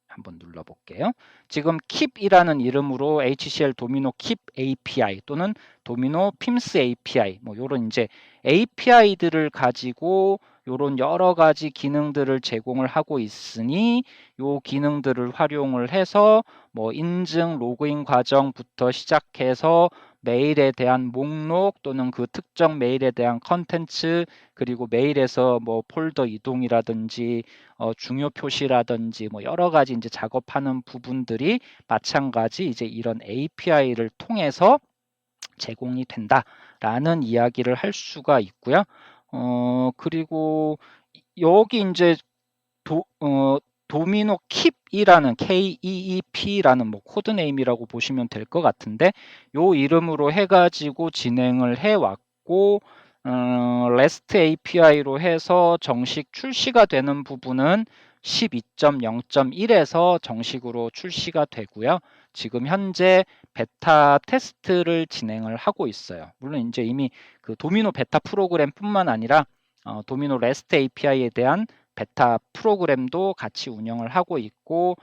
한번 눌러볼게요. 지금 keep이라는 이름으로 HCL 도미노 keep API 또는 도미노 PIMS API 뭐 이런 이제 API들을 가지고 이런 여러 가지 기능들을 제공을 하고 있으니 이 기능들을 활용을 해서 뭐 인증 로그인 과정부터 시작해서 메일에 대한 목록 또는 그 특정 메일에 대한 컨텐츠 그리고 메일에서 뭐 폴더 이동이라든지 중요 표시라든지 뭐 여러 가지 이제 작업하는 부분들이 마찬가지 이제 이런 API를 통해서 제공이 된다라는 이야기를 할 수가 있고요. 그리고 여기 이제 도미노 킵이라는 KEEP라는 뭐 코드네임이라고 보시면 될 것 같은데 요 이름으로 해가지고 진행을 해왔고 REST API로 해서 정식 출시가 되는 부분은 12.0.1에서 정식으로 출시가 되고요. 지금 현재 베타 테스트를 진행을 하고 있어요. 물론 이제 이미 그 도미노 베타 프로그램뿐만 아니라 도미노 REST API에 대한 베타 프로그램도 같이 운영을 하고 있고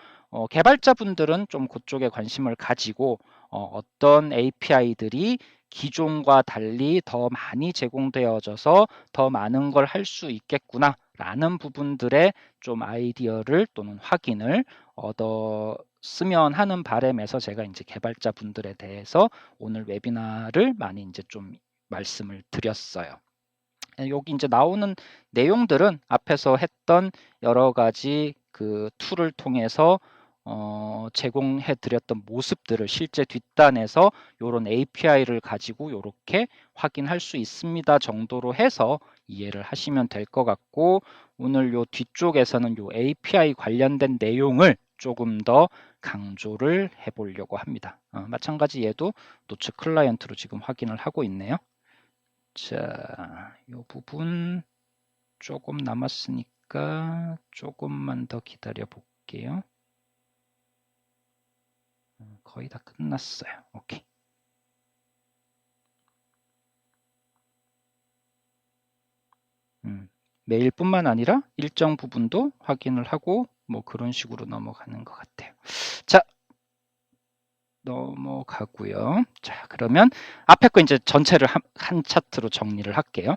개발자분들은 좀 그쪽에 관심을 가지고 어떤 API들이 기존과 달리 더 많이 제공되어져서 더 많은 걸 할 수 있겠구나 라는 부분들의 좀 아이디어를 또는 확인을 얻었으면 하는 바람에서 제가 이제 개발자분들에 대해서 오늘 웨비나를 많이 이제 좀 말씀을 드렸어요. 여기 이제 나오는 내용들은 앞에서 했던 여러 가지 그 툴을 통해서 제공해 드렸던 모습들을 실제 뒷단에서 이런 API를 가지고 이렇게 확인할 수 있습니다 정도로 해서 이해를 하시면 될 것 같고, 오늘 요 뒤쪽에서는 요 API 관련된 내용을 조금 더 강조를 해 보려고 합니다. 마찬가지 얘도 노츠 클라이언트로 지금 확인을 하고 있네요. 자, 이 부분 조금 남았으니까 조금만 더 기다려 볼게요. 거의 다 끝났어요. 오케이. 메일뿐만 아니라 일정 부분도 확인을 하고 뭐 그런 식으로 넘어가는 것 같아요. 자, 넘어가고요. 자, 그러면 앞에 거 이제 전체를 한 차트로 정리를 할게요.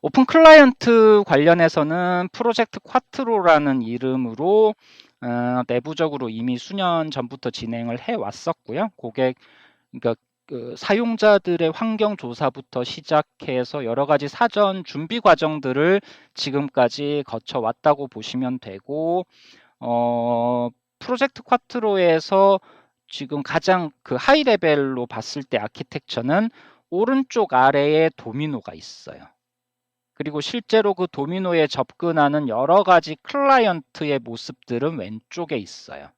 오픈 클라이언트 관련해서는 프로젝트 쿼트로라는 이름으로 내부적으로 이미 수년 전부터 진행을 해 왔었고요. 고객, 그러니까 그 사용자들의 환경 조사부터 시작해서 여러 가지 사전 준비 과정들을 지금까지 거쳐 왔다고 보시면 되고, 프로젝트 쿼트로에서 지금 가장 그 하이 레벨로 봤을 때 아키텍처는 오른쪽 아래에 도미노가 있어요. 그리고 실제로 그 도미노에 접근하는 여러 가지 클라이언트의 모습들은 왼쪽에 있어요.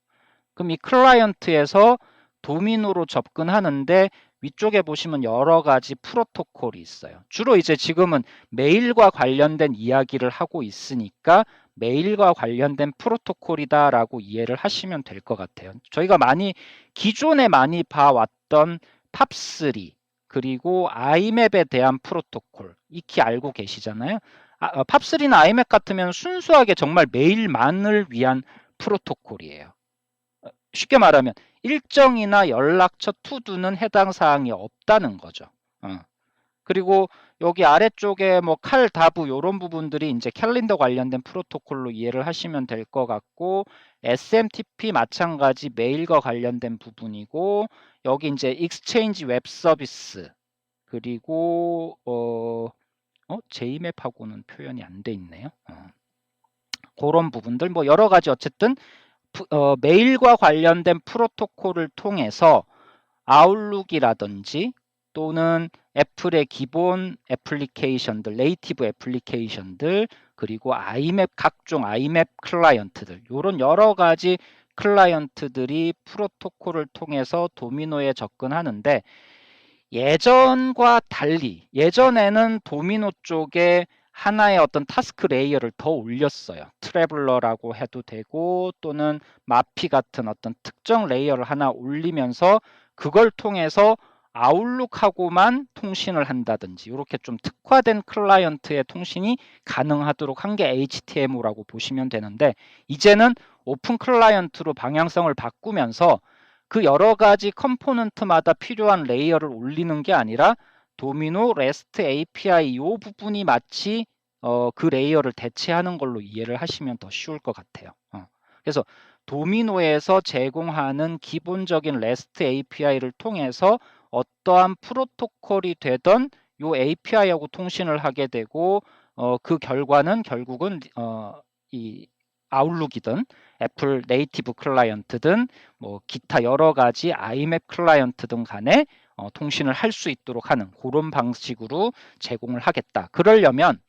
그럼 이 클라이언트에서 도미노로 접근하는데 위쪽에 보시면 여러 가지 프로토콜이 있어요. 주로 이제 지금은 메일과 관련된 이야기를 하고 있으니까 메일과 관련된 프로토콜이다라고 이해를 하시면 될 것 같아요. 저희가 기존에 많이 봐왔던 팝3 그리고 아이맵에 대한 프로토콜 익히 알고 계시잖아요. 팝3나 아이맵 같으면 순수하게 정말 메일만을 위한 프로토콜이에요. 쉽게 말하면 일정이나 연락처 투두는 해당 사항이 없다는 거죠. 그리고 여기 아래쪽에 뭐 칼다부 이런 부분들이 이제 캘린더 관련된 프로토콜로 이해를 하시면 될 것 같고, SMTP 마찬가지 메일과 관련된 부분이고, 여기 이제 익스체인지 웹 서비스, 그리고 JMap하고는 표현이 안 돼 있네요. 그런 부분들 뭐 여러 가지 어쨌든 메일과 관련된 프로토콜을 통해서 아웃룩이라든지 또는 애플의 기본 애플리케이션들, 네이티브 애플리케이션들, 그리고 아이맵 각종 아이맵 클라이언트들, 이런 여러 가지 클라이언트들이 프로토콜을 통해서 도미노에 접근하는데, 예전과 달리 예전에는 도미노 쪽에 하나의 어떤 타스크 레이어를 더 올렸어요. 트래블러라고 해도 되고 또는 마피 같은 어떤 특정 레이어를 하나 올리면서 그걸 통해서 아웃룩하고만 통신을 한다든지 이렇게 좀 특화된 클라이언트의 통신이 가능하도록 한 게 HTML이라고 보시면 되는데, 이제는 오픈 클라이언트로 방향성을 바꾸면서 그 여러 가지 컴포넌트마다 필요한 레이어를 올리는 게 아니라 도미노 REST API 이 부분이 마치 그 레이어를 대체하는 걸로 이해를 하시면 더 쉬울 것 같아요. 그래서 도미노에서 제공하는 기본적인 REST API를 통해서 어떠한 프로토콜이 되던 요 API하고 통신을 하게 되고, 그 결과는 결국은 이 아웃룩이든 애플 네이티브 클라이언트든 뭐 기타 여러 가지 아이맵 클라이언트 등 간에 통신을 할 수 있도록 하는 그런 방식으로 제공을 하겠다. 그러려면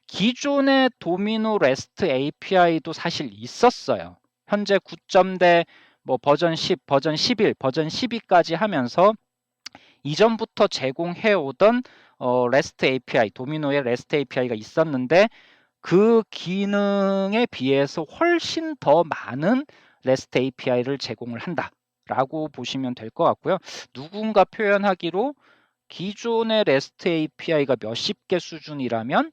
기존의 도미노 REST API도 사실 있었어요. 현재 9.0대 뭐 버전 10, 버전 11, 버전 12까지 하면서 이전부터 제공해 오던 REST API, 도미노의 REST API가 있었는데 그 기능에 비해서 훨씬 더 많은 REST API를 제공을 한다라고 보시면 될 것 같고요. 누군가 표현하기로 기존의 REST API가 몇십 개 수준이라면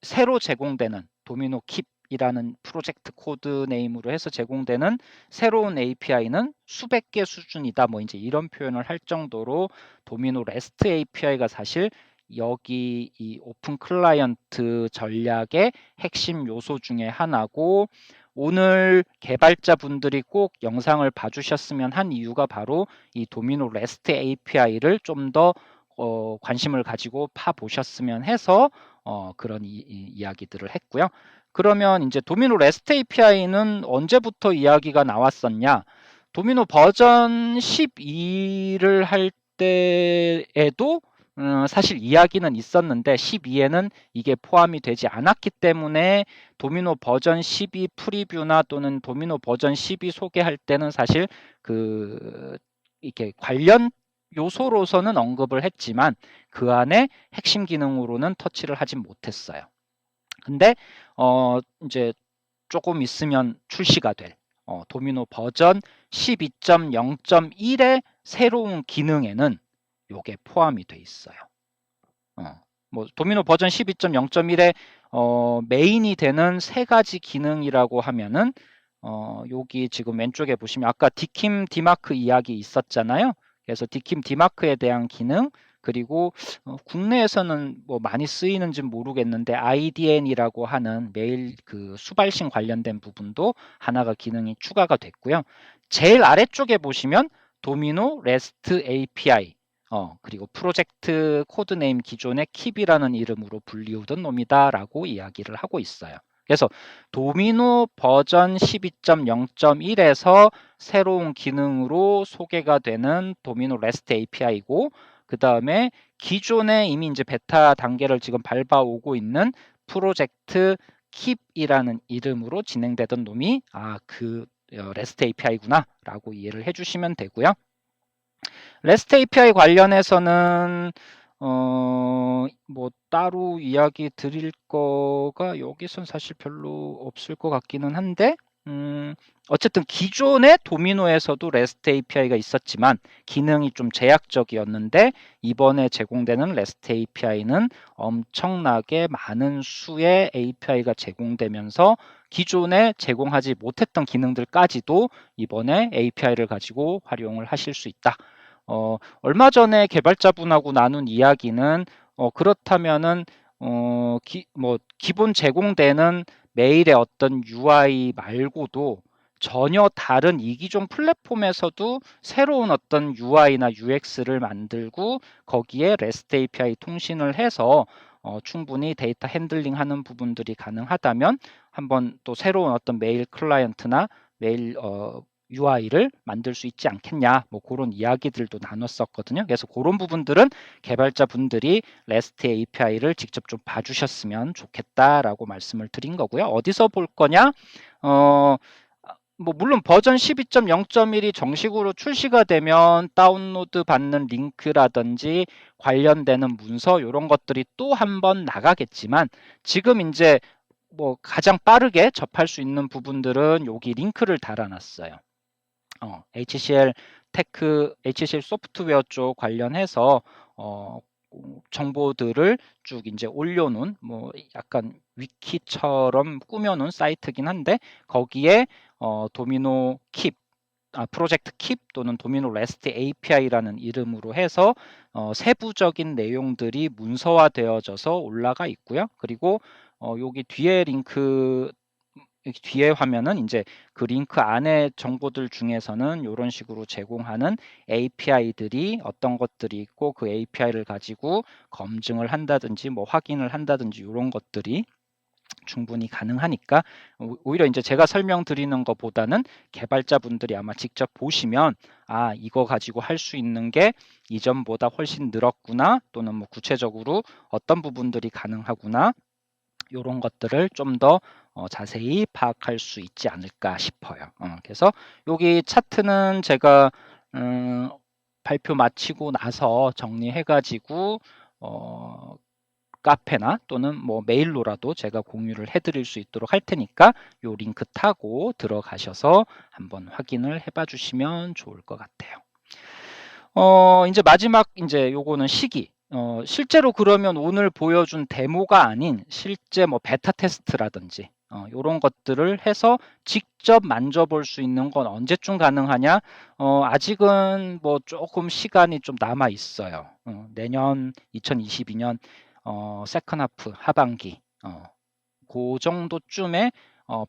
새로 제공되는 도미노 킵이라는 프로젝트 코드 네임으로 해서 제공되는 새로운 API는 수백 개 수준이다. 뭐 이제 이런 표현을 할 정도로 도미노 REST API가 사실 여기 이 오픈 클라이언트 전략의 핵심 요소 중에 하나고, 오늘 개발자분들이 꼭 영상을 봐주셨으면 한 이유가 바로 이 도미노 REST API를 좀 더 관심을 가지고 파보셨으면 해서 그런 이야기들을 했고요. 그러면 이제 도미노 REST API는 언제부터 이야기가 나왔었냐? 도미노 버전 12를 할 때에도 사실 이야기는 있었는데 12에는 이게 포함이 되지 않았기 때문에 도미노 버전 12 프리뷰나 또는 도미노 버전 12 소개할 때는 사실 이렇게 관련 요소로서는 언급을 했지만 그 안에 핵심 기능으로는 터치를 하진 못했어요. 근데 이제 조금 있으면 출시가 될 도미노 버전 12.0.1의 새로운 기능에는 요게 포함이 돼 있어요. 뭐 도미노 버전 12.0.1의 메인이 되는 세 가지 기능이라고 하면은 여기 지금 왼쪽에 보시면 아까 디킴 디마크 이야기 있었잖아요. 그래서 디킴 디마크에 대한 기능, 그리고 국내에서는 뭐 많이 쓰이는지 모르겠는데 IDN이라고 하는 메일 그 수발신 관련된 부분도 하나가 기능이 추가가 됐고요. 제일 아래쪽에 보시면 도미노 REST API, 그리고 프로젝트 코드네임 기존의 킵이라는 이름으로 불리우던 놈이다라고 이야기를 하고 있어요. 그래서 도미노 버전 12.0.1에서 새로운 기능으로 소개가 되는 도미노 REST API고, 그 다음에 기존에 이미 이제 베타 단계를 지금 밟아오고 있는 프로젝트 킵이라는 이름으로 진행되던 놈이 그 REST API구나 라고 이해를 해주시면 되고요. REST API 관련해서는 뭐 따로 이야기 드릴 거가 여기선 사실 별로 없을 것 같기는 한데 어쨌든 기존의 도미노에서도 REST API가 있었지만 기능이 좀 제약적이었는데 이번에 제공되는 REST API는 엄청나게 많은 수의 API가 제공되면서 기존에 제공하지 못했던 기능들까지도 이번에 API를 가지고 활용을 하실 수 있다. 얼마 전에 개발자분하고 나눈 이야기는 그렇다면은 뭐 기본 제공되는 메일의 어떤 UI 말고도 전혀 다른 이기종 플랫폼에서도 새로운 어떤 UI나 UX를 만들고 거기에 REST API 통신을 해서 충분히 데이터 핸들링 하는 부분들이 가능하다면 한번 또 새로운 어떤 메일 클라이언트나 메일 UI를 만들 수 있지 않겠냐, 뭐 그런 이야기들도 나눴었거든요. 그래서 그런 부분들은 개발자분들이 REST API를 직접 좀 봐주셨으면 좋겠다라고 말씀을 드린 거고요. 어디서 볼 거냐? 뭐 물론 버전 12.0.1이 정식으로 출시가 되면 다운로드 받는 링크라든지 관련되는 문서 이런 것들이 또 한 번 나가겠지만 지금 이제 뭐 가장 빠르게 접할 수 있는 부분들은 여기 링크를 달아놨어요. HCL 테크, HCL 소프트웨어 쪽 관련해서 정보들을 쭉 이제 올려놓은 뭐 약간 위키처럼 꾸며놓은 사이트긴 한데 거기에 도미노 킵, 프로젝트 킵 또는 도미노 REST API라는 이름으로 해서 세부적인 내용들이 문서화되어져서 올라가 있고요. 그리고 여기 뒤에 링크 뒤에 화면은 이제 그 링크 안에 정보들 중에서는 이런 식으로 제공하는 API들이 어떤 것들이 있고 그 API를 가지고 검증을 한다든지 뭐 확인을 한다든지 이런 것들이 충분히 가능하니까 오히려 이제 제가 설명드리는 것보다는 개발자분들이 아마 직접 보시면 이거 가지고 할 수 있는 게 이전보다 훨씬 늘었구나, 또는 뭐 구체적으로 어떤 부분들이 가능하구나, 이런 것들을 좀 더 자세히 파악할 수 있지 않을까 싶어요. 그래서 여기 차트는 제가 발표 마치고 나서 정리해가지고 카페나 또는 뭐 메일로라도 제가 공유를 해드릴 수 있도록 할 테니까 요 링크 타고 들어가셔서 한번 확인을 해봐 주시면 좋을 것 같아요. 이제 마지막 이제 요거는 시기. 실제로 그러면 오늘 보여준 데모가 아닌 실제 뭐 베타 테스트라든지 요런 것들을 해서 직접 만져볼 수 있는 건 언제쯤 가능하냐? 아직은 뭐 조금 시간이 좀 남아 있어요. 내년 2022년 세컨 하프 하반기 그 정도쯤에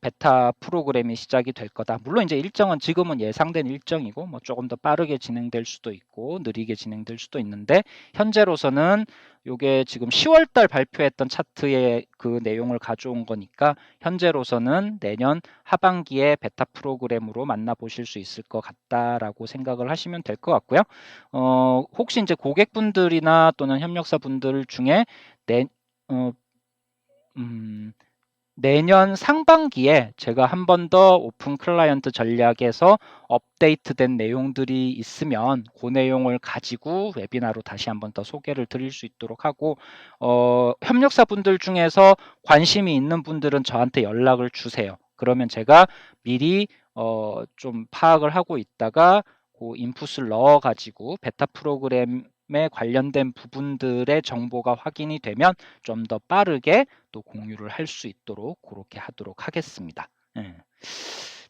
베타 프로그램이 시작이 될 거다. 물론 이제 일정은 지금은 예상된 일정이고 뭐 조금 더 빠르게 진행될 수도 있고 느리게 진행될 수도 있는데 현재로서는 요게 지금 10월 달 발표했던 차트의 그 내용을 가져온 거니까 현재로서는 내년 하반기에 베타 프로그램으로 만나보실 수 있을 것 같다라고 생각을 하시면 될 것 같고요. 혹시 이제 고객분들이나 또는 협력사분들 중에 내, 어, 내년 상반기에 제가 한 번 더 오픈 클라이언트 전략에서 업데이트된 내용들이 있으면 그 내용을 가지고 웨비나로 다시 한 번 더 소개를 드릴 수 있도록 하고 협력사분들 중에서 관심이 있는 분들은 저한테 연락을 주세요. 그러면 제가 미리 좀 파악을 하고 있다가 그 인풋을 넣어 가지고 베타 프로그램에 관련된 부분들의 정보가 확인이 되면 좀 더 빠르게 또 공유를 할 수 있도록 그렇게 하도록 하겠습니다. 예.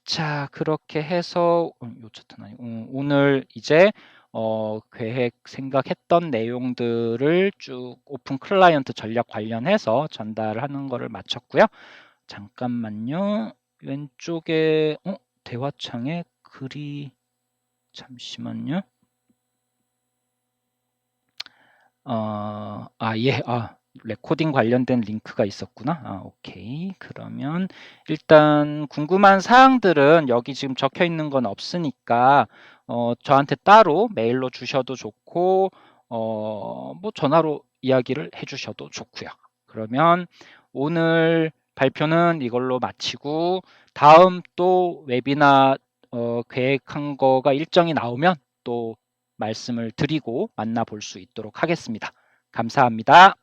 자, 그렇게 해서 요 차트는 아니고, 오늘 이제 계획 생각했던 내용들을 쭉 오픈 클라이언트 전략 관련해서 전달하는 거를 마쳤고요. 잠깐만요. 왼쪽에 대화창에 글이 잠시만요. 예, 레코딩 관련된 링크가 있었구나. 오케이. 그러면 일단 궁금한 사항들은 여기 지금 적혀 있는 건 없으니까 저한테 따로 메일로 주셔도 좋고 뭐 전화로 이야기를 해 주셔도 좋고요. 그러면 오늘 발표는 이걸로 마치고 다음 또 웨비나 계획한 거가 일정이 나오면 또 말씀을 드리고 만나볼 수 있도록 하겠습니다. 감사합니다.